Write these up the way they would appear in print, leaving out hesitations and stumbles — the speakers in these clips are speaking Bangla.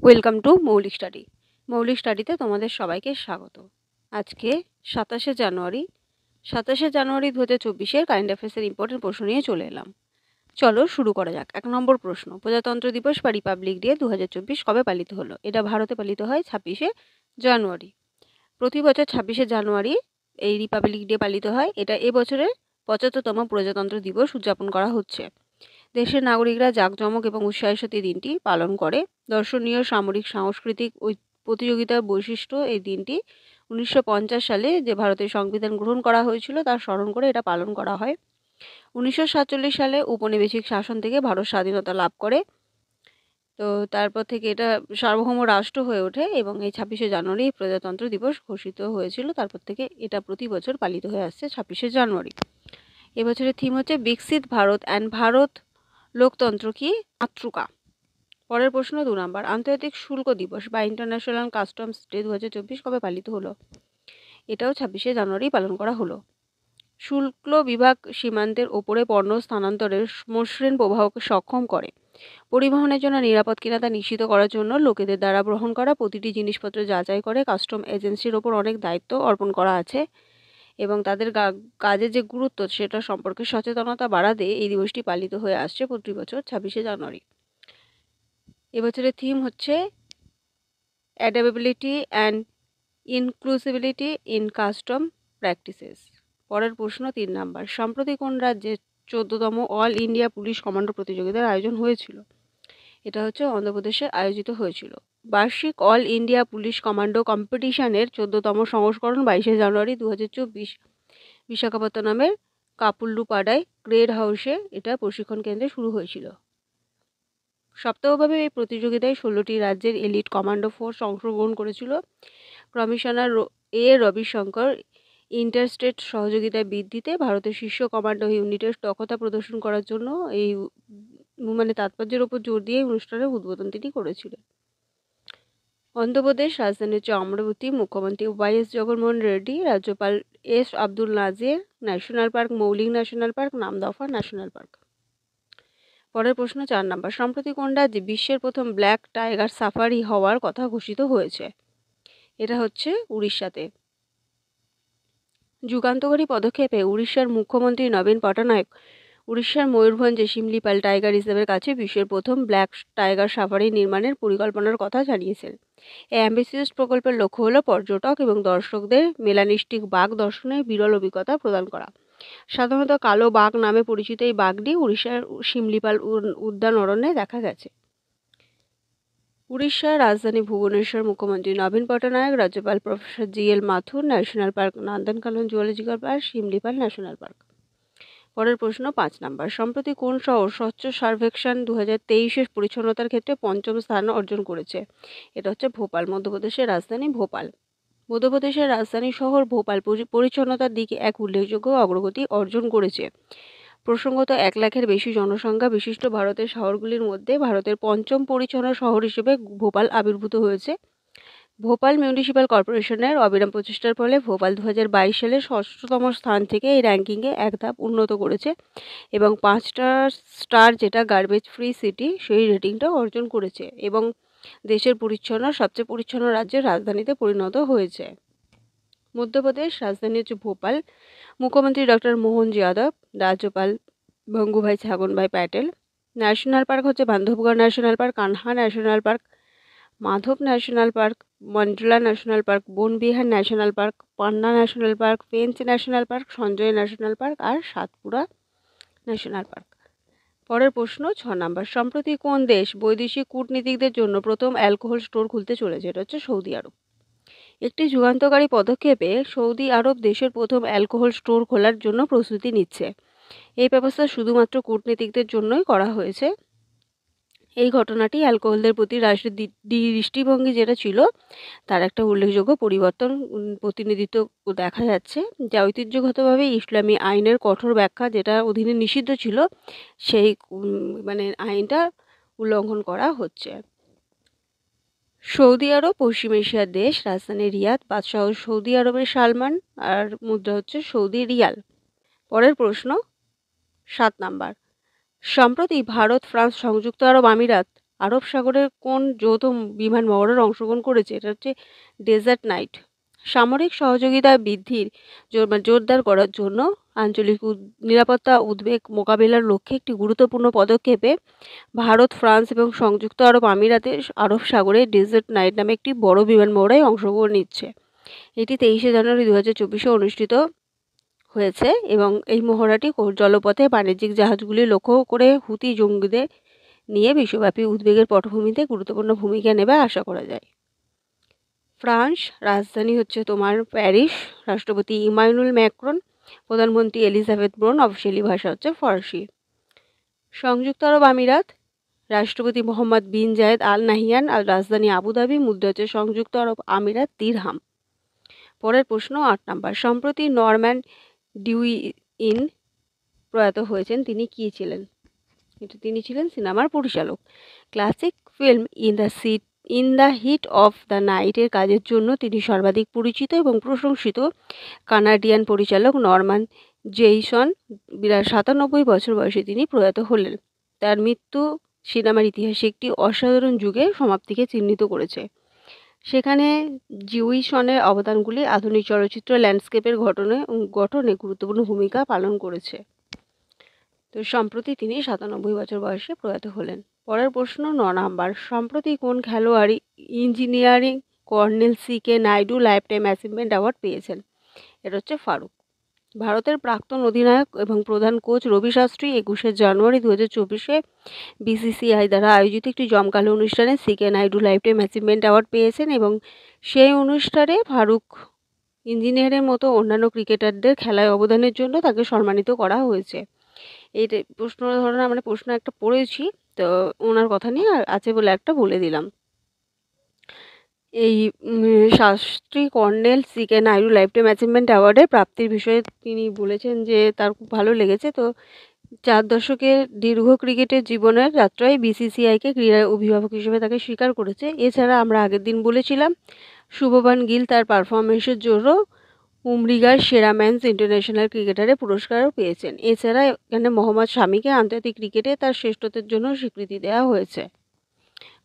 ওয়েলকাম টু মৌলিক স্টাডি। মৌলিক স্টাডিতে তোমাদের সবাইকে স্বাগত। আজকে 27শে জানুয়ারি 2024-এর কারেন্ট অ্যাফেয়ার্সের ইম্পর্টেন্ট প্রশ্ন নিয়ে চলে এলাম। চলো শুরু করা যাক। 1 নম্বর প্রশ্ন, প্রজাতন্ত্র দিবস বা রিপাবলিক ডে 2024 কবে পালিত হলো? এটা ভারতে পালিত হয় 26শে জানুয়ারি। প্রতি বছর 26শে জানুয়ারি এই রিপাবলিক ডে পালিত হয়। এটা এবছরের 75তম প্রজাতন্ত্র দিবস উদযাপন করা হচ্ছে। দেশের নাগরিকরা জাঁকজমক এবং উৎসাহের সাথে দিনটি পালন করে। দর্শনীয়, সামরিক, সাংস্কৃতিক প্রতিযোগিতার বৈশিষ্ট্য এই দিনটি 1950 সালে যে ভারতের সংবিধান গ্রহণ করা হয়েছিল তার স্মরণ করে এটা পালন করা হয়। 1947 সালে উপনিবেশিক শাসন থেকে ভারত স্বাধীনতা লাভ করে। তো তারপর থেকে এটা সার্বভৌম রাষ্ট্র হয়ে ওঠে এবং এই 26শে জানুয়ারি প্রজাতন্ত্র দিবস ঘোষিত হয়েছিল। তারপর থেকে এটা প্রতি বছর পালিত হয়ে আসছে 26শে জানুয়ারি। এবছরের থিম হচ্ছে বিকশিত ভারত অ্যান্ড ভারত লোকতন্ত্র কি মাতৃকা। পরের প্রশ্ন 2 নম্বর, আন্তর্জাতিক শুল্ক দিবস বা ইন্টারন্যাশনাল কাস্টমস ডে 2024 কবে পালিত হলো? এটাও 26শে জানুয়ারি পালন করা হলো। শুল্ক বিভাগ সীমান্তের ওপরে পণ্য স্থানান্তরের মসৃণ প্রবাহকে সক্ষম করে। পরিবহনের জন্য নিরাপদ কিনা তা নিশ্চিত করার জন্য লোকেদের দ্বারা গ্রহণ করা প্রতিটি জিনিসপত্র যাচাই করে কাস্টম এজেন্সির ওপর অনেক দায়িত্ব অর্পণ করা আছে এবং তাদের কাজের যে গুরুত্ব সেটা সম্পর্কে সচেতনতা বাড়াতে এই দিবসটি পালিত হয়ে আসছে প্রতি বছর 26শে জানুয়ারি। এবছরের থিম হচ্ছে adaptability and inclusivity in custom practices. পরের প্রশ্ন 3 নম্বর, সম্প্রতি কোন রাজ্যে 14তম অল ইন্ডিয়া পুলিশ কমান্ডো প্রতিযোগিতার আয়োজন হয়েছিল? এটা হচ্ছে অন্ধ্রপ্রদেশে আয়োজিত হয়েছিল। বার্ষিক অল ইন্ডিয়া পুলিশ কমান্ডো কম্পিটিশনের 14তম সংস্করণ 22শে জানুয়ারি 2024 বিশাখাপত্তনমের কাপুল্লুপাড়ায় গ্রেড হাউসে এটা প্রশিক্ষণ কেন্দ্রে শুরু হয়েছিল। সপ্তাহব্যাপী এই প্রতিযোগিতায় 16টি রাজ্যের এলিট কমান্ডো ফোর্স অংশগ্রহণ করেছিল। কমিশনার রবিশঙ্কর ইন্টারস্টেট সহযোগিতায় বৃদ্ধিতে ভারতের শীর্ষ কমান্ডো ইউনিটের দক্ষতা প্রদর্শন করার জন্য এই তাৎপর্যের উপর জোর দিয়ে অনুষ্ঠানের উদ্বোধন তিনি করেছিলেন। অন্ধ্রপ্রদেশ রাজধানী হচ্ছে অমরাবতী। মুখ্যমন্ত্রী ওয়াইএস জগনমোহন রেড্ডি, রাজ্যপাল এস আব্দুল নাজির। ন্যাশনাল পার্ক মৌলিক national park, Namdapha national park. পরের প্রশ্ন 4 নম্বর, সম্প্রতি কোন রাজ্যে বিশ্বের প্রথম ব্ল্যাক টাইগার সাফারি হওয়ার কথা ঘোষিত হয়েছে? এটা হচ্ছে উড়িষ্যাতে। যুগান্তকারী পদক্ষেপে উড়িষ্যার মুখ্যমন্ত্রী নবীন পটনায়ক উড়িষ্যার ময়ূরভঞ্জে শিমলিপাল টাইগার রিজার্ভের কাছে বিশ্বের প্রথম ব্ল্যাক টাইগার সাফারি নির্মাণের পরিকল্পনার কথা জানিয়েছেন। এই অ্যাম্বিসিয়াস প্রকল্পের লক্ষ্য হল পর্যটক এবং দর্শকদের মেলানিস্টিক বাঘ দর্শনের বিরল অভিজ্ঞতা প্রদান করা। সাধারণত কালো বাঘ নামে পরিচিত এই বাঘটি উড়িষ্যার শিমলিপাল উদ্যান অরণ্যে দেখা গেছে। উড়িষ্যার রাজধানী ভুবনেশ্বর মুখ্যমন্ত্রী নবীন পটনায়ক, রাজ্যপাল professor GL Mathur. National park Nandankanan zoological park, Simlipal national park. পরের প্রশ্ন 5 নম্বর, সম্প্রতি কোন শহর স্বচ্ছ সার্ভেক্ষণ 2023-এর পরিচ্ছন্নতার ক্ষেত্রে 5ম স্থান অর্জন করেছে? এটা হচ্ছে ভোপাল। মধ্যপ্রদেশের রাজধানী ভোপাল। মধ্যপ্রদেশের রাজধানী শহর ভোপাল পরিচ্ছন্নতার দিকে এক উল্লেখযোগ্য অগ্রগতি অর্জন করেছে। প্রসঙ্গত 1 লাখের বেশি জনসংখ্যা বিশিষ্ট ভারতের শহরগুলির মধ্যে ভারতের 5ম পরিচ্ছন্ন শহর হিসেবে ভোপাল আবির্ভূত হয়েছে। ভোপাল মিউনিসিপ্যাল কর্পোরেশনের অবিরাম প্রচেষ্টার ফলে ভোপাল 2022 সালে 6ষ্ঠতম স্থান থেকে এই র্যাঙ্কিংয়ে এক ধাপ উন্নত করেছে এবং 5 স্টার যেটা গার্বেজ ফ্রি সিটি সেই রেটিংটা অর্জন করেছে এবং দেশের সবচেয়ে পরিচ্ছন্ন রাজ্যের রাজধানীতে পরিণত হয়েছে। মধ্যপ্রদেশ রাজধানী হচ্ছে ভোপাল। মুখ্যমন্ত্রী ডক্টর মোহন যাদব, রাজ্যপাল ভঙ্গুভাই ছাগনভাই প্যাটেল। ন্যাশনাল পার্ক হচ্ছে Bandhavgarh national park, Kanha national park, Madhav national park, Mandla national park, Vanvihar national park, Panna national park, Pench national park, Sanjay national park আর সাতপুরা ন্যাশনাল পার্ক। পরের প্রশ্ন 6 নম্বর, সম্প্রতি কোন দেশ বৈদেশিক কূটনীতিকদের জন্য প্রথম অ্যালকোহল স্টোর খুলতে চলেছে? এটা হচ্ছে সৌদি আরব। একটি যুগান্তকারী পদক্ষেপে সৌদি আরব দেশের প্রথম অ্যালকোহল স্টোর খোলার জন্য প্রস্তুতি নিচ্ছে। এই ব্যবস্থা শুধুমাত্র কূটনীতিকদের জন্যই করা হয়েছে। এই ঘটনাটি অ্যালকোহলের প্রতি রাষ্ট্রের দৃষ্টিভঙ্গি যেটা ছিল তার একটা উল্লেখযোগ্য পরিবর্তন প্রতিনিধিত্ব দেখা যাচ্ছে, যা ঐতিহ্যগতভাবে ইসলামী আইনের কঠোর ব্যাখ্যা যেটা অধীনে নিষিদ্ধ ছিল সেই আইনটা উল্লঙ্ঘন করা হচ্ছে। সৌদি আরব পশ্চিম এশিয়ার দেশ, রাজধানী রিয়াদ, বাদশাহ সৌদি আরবের সালমান আর মুদ্রা হচ্ছে সৌদি রিয়াল। পরের প্রশ্ন 7 নম্বর, সম্প্রতি ভারত, ফ্রান্স, সংযুক্ত আরব আমিরাত আরব সাগরের কোন যৌথ বিমান মহড়ায় অংশগ্রহণ করেছে? এটা হচ্ছে ডেজার্ট নাইট। সামরিক সহযোগিতা বৃদ্ধির জোরদার করার জন্য আঞ্চলিক নিরাপত্তা উদ্বেগ মোকাবিলার লক্ষ্যে একটি গুরুত্বপূর্ণ পদক্ষেপে ভারত, ফ্রান্স এবং সংযুক্ত আরব আমিরাতে আরব সাগরে ডেজার্ট নাইট নামে একটি বড় বিমান মহড়ায় অংশগ্রহণ নিচ্ছে। এটি 23শে জানুয়ারি 2024-এ অনুষ্ঠিত হয়েছে এবং এই মহড়াটি জলপথে বাণিজ্যিক জাহাজগুলি লক্ষ্য করে হুতি জঙ্গিদের নিয়ে বিশ্বব্যাপী উদ্বেগের পটভূমিতে গুরুত্বপূর্ণ ভূমিকা নেবে আশা করা যায়। ফ্রান্স রাজধানী হচ্ছে তোমার প্যারিস, রাষ্ট্রপতি ইমানুয়েল ম্যাক্রন, প্রধানমন্ত্রী এলিজাবেথ বোর্ন, অফিসিয়ালি ভাষা হচ্ছে ফরাসি। সংযুক্ত আরব আমিরাত, রাষ্ট্রপতি মোহাম্মদ বিন জায়েদ আল নাহিয়ান, আর রাজধানী আবুধাবি, মুদ্রা হচ্ছে সংযুক্ত আরব আমিরাত দিরহাম। পরের প্রশ্ন 8 নাম্বার। সম্প্রতি নরম্যান ডিউইন প্রয়াত হয়েছেন, তিনি কি ছিলেন? তিনি ছিলেন সিনেমার পরিচালক। Classic film in the heat of the নাইটের কাজের জন্য তিনি সর্বাধিক পরিচিত এবং প্রশংসিত কানাডিয়ান পরিচালক নরম্যান জেইসন 97 বছর বয়সে তিনি প্রয়াত হলেন। তার মৃত্যু সিনেমার ইতিহাসে একটি অসাধারণ যুগের সমাপ্তিকে চিহ্নিত করেছে। সেখানে জেইসনের অবদানগুলি আধুনিক চলচ্চিত্র ল্যান্ডস্কেপের গঠনে গুরুত্বপূর্ণ ভূমিকা পালন করেছে। তো সম্প্রতি তিনি 97 বছর বয়সে প্রয়াত হলেন। পরের প্রশ্ন 9 নাম্বার। সম্প্রতি কোন খেলোয়াড় engineering colonel C K Naidu lifetime achievement award পেয়েছেন? এটা হচ্ছে ফারুক। ভারতের প্রাক্তন অধিনায়ক এবং প্রধান কোচ রবি শাস্ত্রী 21শে জানুয়ারি 2024-এ বিসিসিআই দ্বারা আয়োজিত একটি জমকালো অনুষ্ঠানে C K Naidu lifetime achievement award পেয়েছেন এবং সেই অনুষ্ঠানে ফারুক ইঞ্জিনিয়ারের মতো অন্যান্য ক্রিকেটারদের খেলায় অবদানের জন্য তাকে সম্মানিত করা হয়েছে। এই প্রশ্ন ধরনের আমরা প্রশ্ন একটা পড়েছি, তো ওনার কথা নিয়ে আছে বলে একটা বলে দিলাম। এই Shastri colonel C K Naidu lifetime achievement অ্যাওয়ার্ডে প্রাপ্তির বিষয়ে তিনি বলেছেন যে তার খুব ভালো লেগেছে। তো 4 দশকের দীর্ঘ ক্রিকেটের জীবনের যাত্রায় বিসিসিআইকে ক্রীড়ার অভিভাবক হিসেবে তাকে স্বীকার করেছে। এছাড়া আমরা আগের দিন বলেছিলাম শুভমান গিল তার পারফরমেন্সের জন্য উমরিগার সেরা ম্যানস ইন্টারন্যাশনাল ক্রিকেটারের পুরস্কারও পেয়েছেন। এছাড়া এখানে মোহাম্মদ শামিকে আন্তর্জাতিক ক্রিকেটে তার শ্রেষ্ঠত্বের জন্য স্বীকৃতি দেওয়া হয়েছে।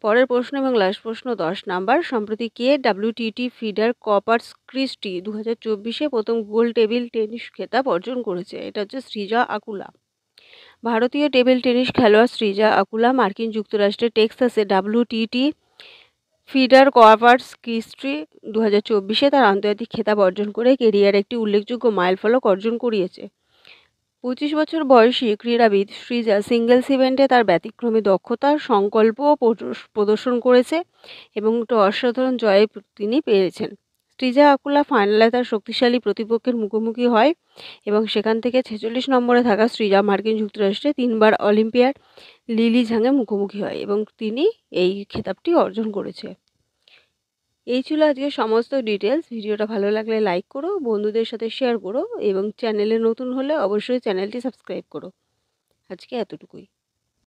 পরের প্রশ্ন এবং লাস্ট প্রশ্ন 10 নাম্বার। সম্প্রতি কে WTT ফিডার কপার্স ক্রিস্টি 2024-এ প্রথম গোল্ড টেবিল টেনিস খেতাব অর্জন করেছে? এটা হচ্ছে সৃজা আকুলা। ভারতীয় টেবিল টেনিস খেলোয়াড় সৃজা আকুলা মার্কিন যুক্তরাষ্ট্রের টেক্সাসে WTT ফিডার কপার্স ক্রিস্টি 2024-এ তার আন্তর্জাতিক খেতাব অর্জন করে কেরিয়ারে একটি উল্লেখযোগ্য মাইলফলক অর্জন করিয়েছে। 25 বছর বয়সী ক্রীড়াবিদ সৃজা সিঙ্গেলস ইভেন্টে তার ব্যতিক্রমী দক্ষতা সংকল্প প্রদর্শন করেছে এবং একটি অসাধারণ জয় তিনি পেয়েছেন। সৃজা আকুলা ফাইনালে তার শক্তিশালী প্রতিপক্ষের মুখোমুখি হয় এবং সেখান থেকে 46 নম্বরে থাকা সৃজা মার্কিন যুক্তরাষ্ট্রে 3বার অলিম্পিয়ার লিলি ঝাংয়ের মুখোমুখি হয় এবং তিনি এই খেতাবটি অর্জন করেছে। এই ছিল আজকে সমস্ত ডিটেলস। ভিডিওটা ভালো লাগলে লাইক করো, বন্ধুদের সাথে শেয়ার করো এবং চ্যানেলে নতুন হলে অবশ্যই চ্যানেলটি সাবস্ক্রাইব করো। আজকে এতটুকুই।